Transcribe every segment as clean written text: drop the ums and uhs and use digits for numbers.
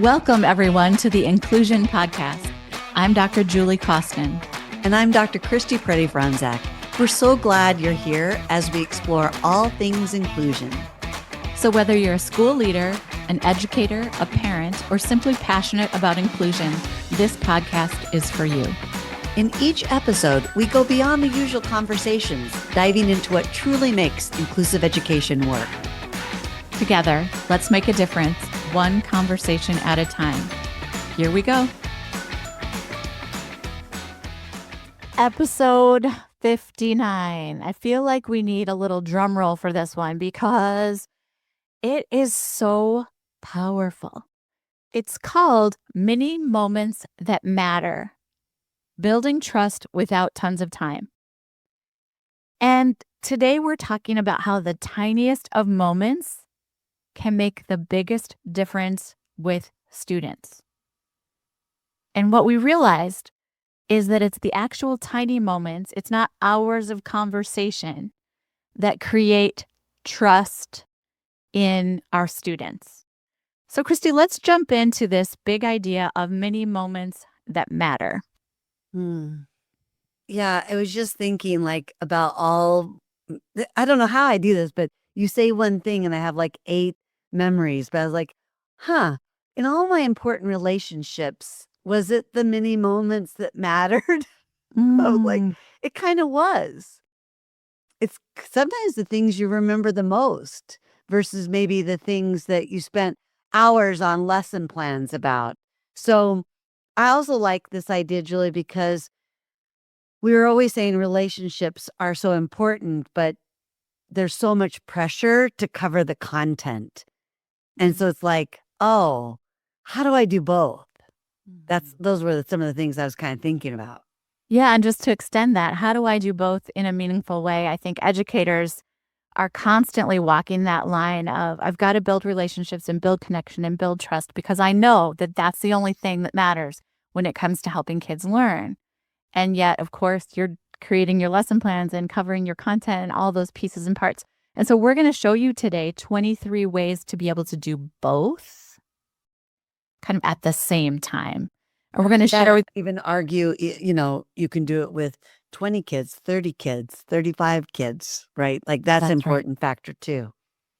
Welcome, everyone, to the Inclusion Podcast. I'm Dr. Julie Costin. And I'm Dr. Christy Preddy-Franzak. We're so glad you're here as we explore all things inclusion. So whether you're a school leader, an educator, a parent, or simply passionate about inclusion, this podcast is for you. In each episode, we go beyond the usual conversations, diving into what truly makes inclusive education work. Together, let's make a difference, one conversation at a time. Here we go. Episode 59. I feel like we need a little drum roll for this one because it is so powerful. It's called Mini Moments That Matter, Building Trust Without Tons of Time. And today we're talking about how the tiniest of moments can make the biggest difference with students. And what we realized is that it's the actual tiny moments, it's not hours of conversation, that create trust in our students. So, Christy, let's jump into this big idea of mini moments that matter. Yeah, I was just thinking about I don't know how I do this, but you say one thing and I have 8 memories, but I was like, in all my important relationships, was it the mini moments that mattered? I was like, it kind of was. It's sometimes the things you remember the most versus maybe the things that you spent hours on lesson plans about. So I also like this idea, Julie, because we were always saying relationships are so important, but there's so much pressure to cover the content. And so it's like, oh, how do I do both? Those were some of the things I was kind of thinking about. Yeah, and just to extend that, how do I do both in a meaningful way? I think educators are constantly walking that line of, I've got to build relationships and build connection and build trust because I know that that's the only thing that matters when it comes to helping kids learn. And yet, of course, you're creating your lesson plans and covering your content and all those pieces and parts. And so we're going to show you today 23 ways to be able to do both kind of at the same time. And we're going to share with even argue, you can do it with 20 kids, 30 kids, 35 kids, right? That's an important factor too.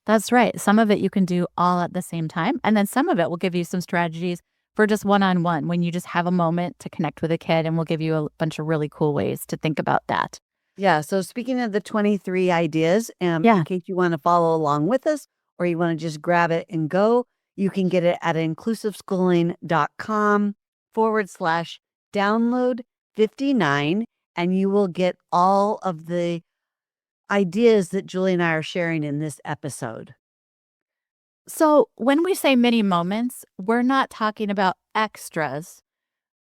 That's right. Some of it you can do all at the same time. And then some of it will give you some strategies for just one-on-one when you just have a moment to connect with a kid, and we'll give you a bunch of really cool ways to think about that. Yeah. So speaking of the 23 ideas, in case you want to follow along with us or you want to just grab it and go, you can get it at inclusiveschooling.com/download 59, and you will get all of the ideas that Julie and I are sharing in this episode. So when we say mini moments, we're not talking about extras.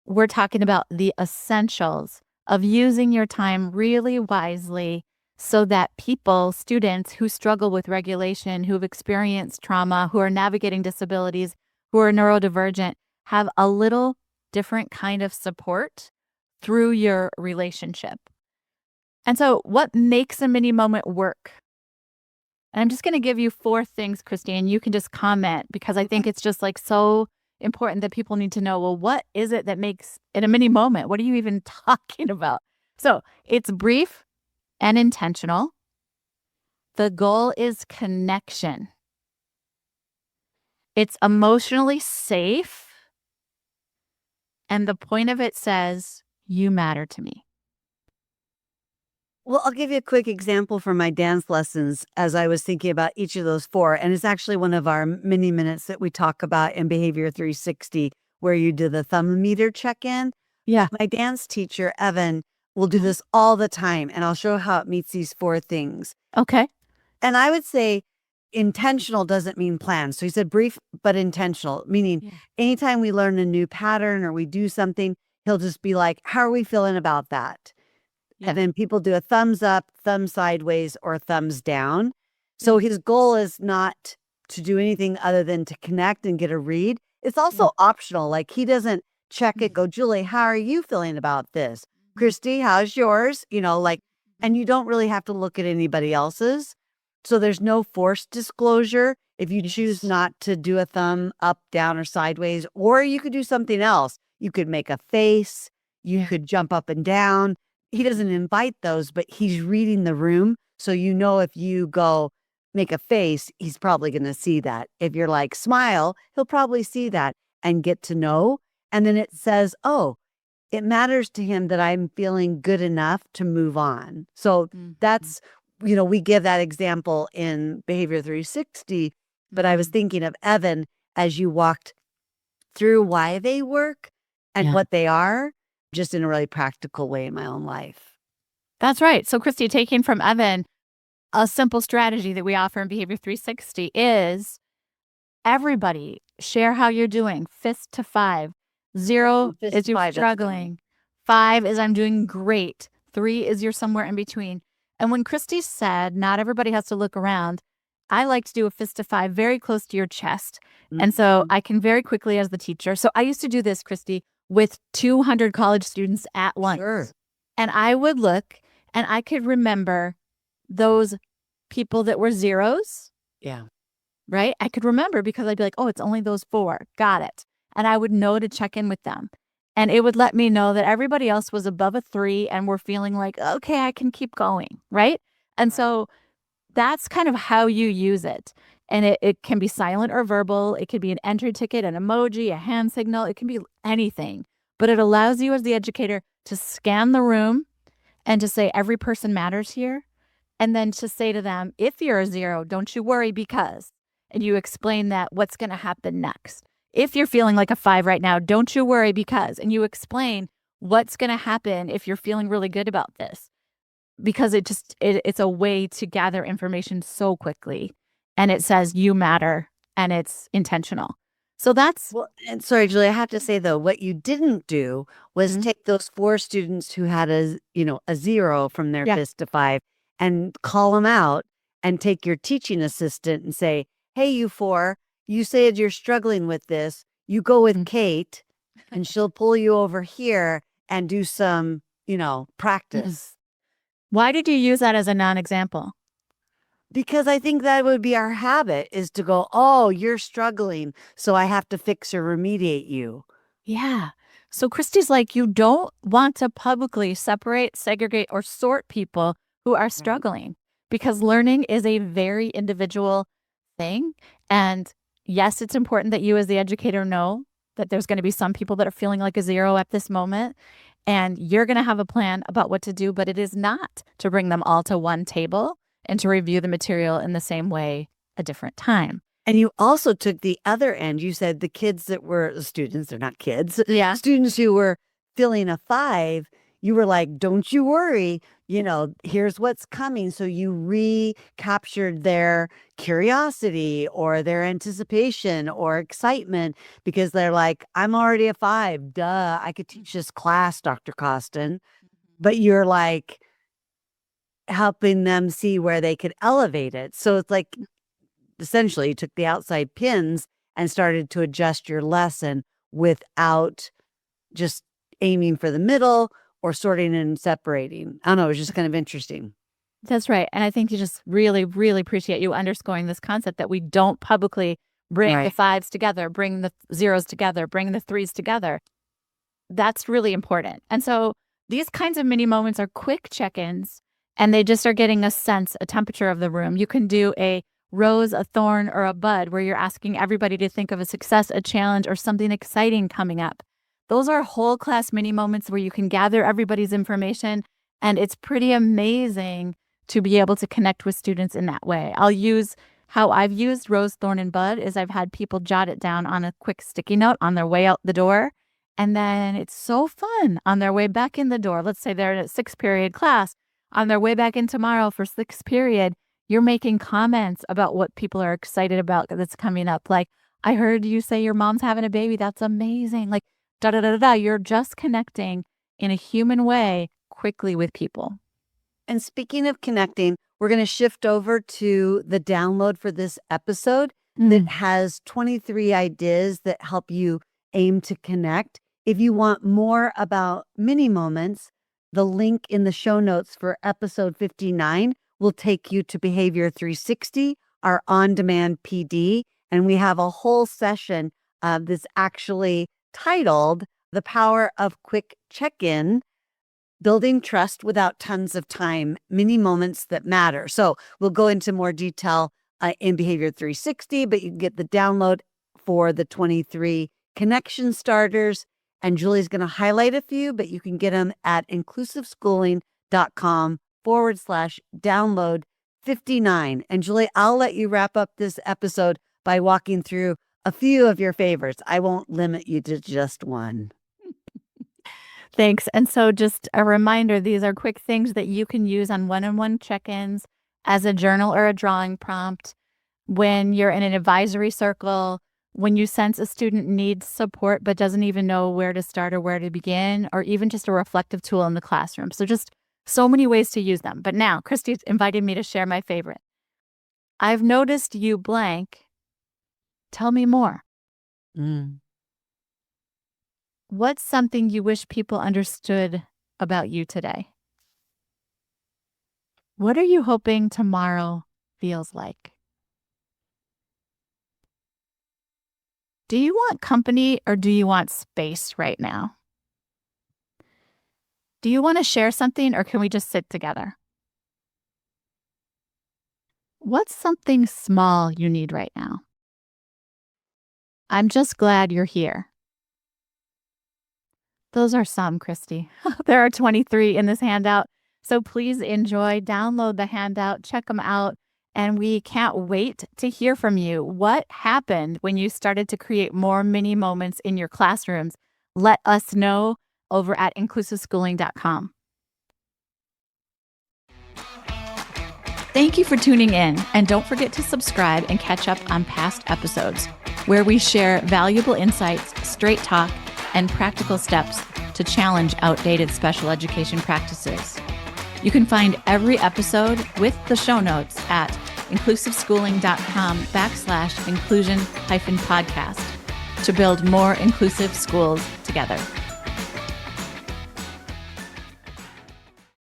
We're talking about the essentials of using your time really wisely so that people, students who struggle with regulation, who've experienced trauma, who are navigating disabilities, who are neurodivergent, have a little different kind of support through your relationship. And so what makes a mini moment work? And I'm just going to give you 4 things, Christine. You can just comment because I think it's just so important that people need to know, well, what is it that makes it a mini moment? What are you even talking about? So it's brief and intentional. The goal is connection. It's emotionally safe. And the point of it says, you matter to me. Well, I'll give you a quick example from my dance lessons as I was thinking about each of those 4. And it's actually one of our mini minutes that we talk about in Behavior 360, where you do the thumb meter check-in. Yeah. My dance teacher, Evan, will do this all the time. And I'll show how it meets these 4 things. Okay. And I would say intentional doesn't mean planned. So he said brief, but intentional, meaning anytime we learn a new pattern or we do something, he'll just be like, how are we feeling about that? And then people do a thumbs up, thumb sideways, or thumbs down. So his goal is not to do anything other than to connect and get a read. It's also optional. He doesn't check it, go, Julie, how are you feeling about this? Christy, how's yours? And you don't really have to look at anybody else's. So there's no forced disclosure. If you choose Yes. not to do a thumb up, down, or sideways, or you could do something else. You could make a face. You Yeah. could jump up and down. He doesn't invite those, but he's reading the room. So you know if you go make a face, he's probably going to see that. If you're like, smile, he'll probably see that and get to know. And then it says, oh, it matters to him that I'm feeling good enough to move on. So Mhm. that's, we give that example in Behavior 360, but I was Mhm. thinking of Evan as you walked through why they work and Yeah. what they are, just in a really practical way in my own life. That's right. So, Christy, taking from Evan, a simple strategy that we offer in Behavior 360 is everybody share how you're doing. Fist to 5. 0 Fist is you're 5, that's a good one. struggling. 5 is I'm doing great. 3 is you're somewhere in between. And when Christy said not everybody has to look around, I like to do a fist to 5 very close to your chest. And so Mhm. I can very quickly as the teacher. So I used to do this, Christy, with 200 college students at once. Sure. And I would look and I could remember those people that were zeros, Yeah. right? I could remember because I'd be like, oh, it's only those 4. Got it. And I would know to check in with them. And it would let me know that everybody else was above a 3 and we're feeling like, okay, I can keep going, right? And Right. so that's kind of how you use it. And it can be silent or verbal. It could be an entry ticket, an emoji, a hand signal. It can be anything. But it allows you as the educator to scan the room and to say every person matters here. And then to say to them, if you're a 0, don't you worry because, and you explain that what's going to happen next. If you're feeling like a 5 right now, don't you worry because, and you explain what's going to happen if you're feeling really good about this. Because it's a way to gather information so quickly. And it says you matter and it's intentional. So that's Well, and sorry, Julie, I have to say though, what you didn't do was Mhm. take those 4 students who had a 0 from their Yeah. fist to 5 and call them out and take your teaching assistant and say, hey, you 4, you said you're struggling with this. You go with Mhm. Kate and she'll pull you over here and do some, Mhm. practice. Why did you use that as a non-example? Because I think that would be our habit is to go, oh, you're struggling. So I have to fix or remediate you. Yeah. So Christy's like, you don't want to publicly separate, segregate, or sort people who are struggling because learning is a very individual thing. And yes, it's important that you, as the educator, know that there's going to be some people that are feeling like a 0 at this moment. And you're going to have a plan about what to do, but it is not to bring them all to one table and to review the material in the same way a different time. And you also took the other end. You said the kids that were the students, they're not kids, Yeah. students who were feeling a 5, you were like, don't you worry, here's what's coming. So you recaptured their curiosity or their anticipation or excitement because they're like, I'm already a 5. Duh, I could teach this class, Dr. Costin. But you're like helping them see where they could elevate it. So it's like essentially you took the outside pins and started to adjust your lesson without just aiming for the middle or sorting and separating. I don't know. It was just kind of interesting. That's right. And I think you just really, really appreciate you underscoring this concept that we don't publicly bring the Right. 5s together, bring the 0s together, bring the 3s together. That's really important. And so these kinds of mini moments are quick check ins and they just are getting a sense, a temperature of the room. You can do a rose, a thorn, or a bud where you're asking everybody to think of a success, a challenge, or something exciting coming up. Those are whole class mini moments where you can gather everybody's information. And it's pretty amazing to be able to connect with students in that way. I'll use how I've used rose, thorn, and bud is I've had people jot it down on a quick sticky note on their way out the door. And then it's so fun on their way back in the door. Let's say they're in a 6th period class. On their way back in tomorrow for 6th period, you're making comments about what people are excited about that's coming up. Like, I heard you say your mom's having a baby. That's amazing. Like, da da da da da. You're just connecting in a human way quickly with people. And speaking of connecting, we're going to shift over to the download for this episode that has 23 ideas that help you aim to connect. If you want more about mini moments, the link in the show notes for episode 59 will take you to Behavior 360 our on-demand PD. And we have a whole session that's actually titled The Power of Quick Check-In, Building Trust Without Tons of Time, Mini Moments That Matter. So we'll go into more detail in Behavior 360, but you can get the download for the 23 connection starters. And Julie's going to highlight a few, but you can get them at inclusiveschooling.com/download 59. And Julie, I'll let you wrap up this episode by walking through a few of your favorites. I won't limit you to just one. Thanks. And so just a reminder, these are quick things that you can use on one-on-one check-ins as a journal or a drawing prompt when you're in an advisory circle, when you sense a student needs support but doesn't even know where to start or where to begin, or even just a reflective tool in the classroom. So just so many ways to use them. But now, Christy's invited me to share my favorite. I've noticed you blank. Tell me more. What's something you wish people understood about you today? What are you hoping tomorrow feels like? Do you want company or do you want space right now? Do you want to share something or can we just sit together? What's something small you need right now? I'm just glad you're here. Those are some, Christy. There are 23 in this handout. So please enjoy, download the handout, check them out. And we can't wait to hear from you. What happened when you started to create more mini moments in your classrooms? Let us know over at inclusiveschooling.com. Thank you for tuning in. And don't forget to subscribe and catch up on past episodes where we share valuable insights, straight talk, and practical steps to challenge outdated special education practices. You can find every episode with the show notes at inclusiveschooling.com/inclusion-podcast to build more inclusive schools together.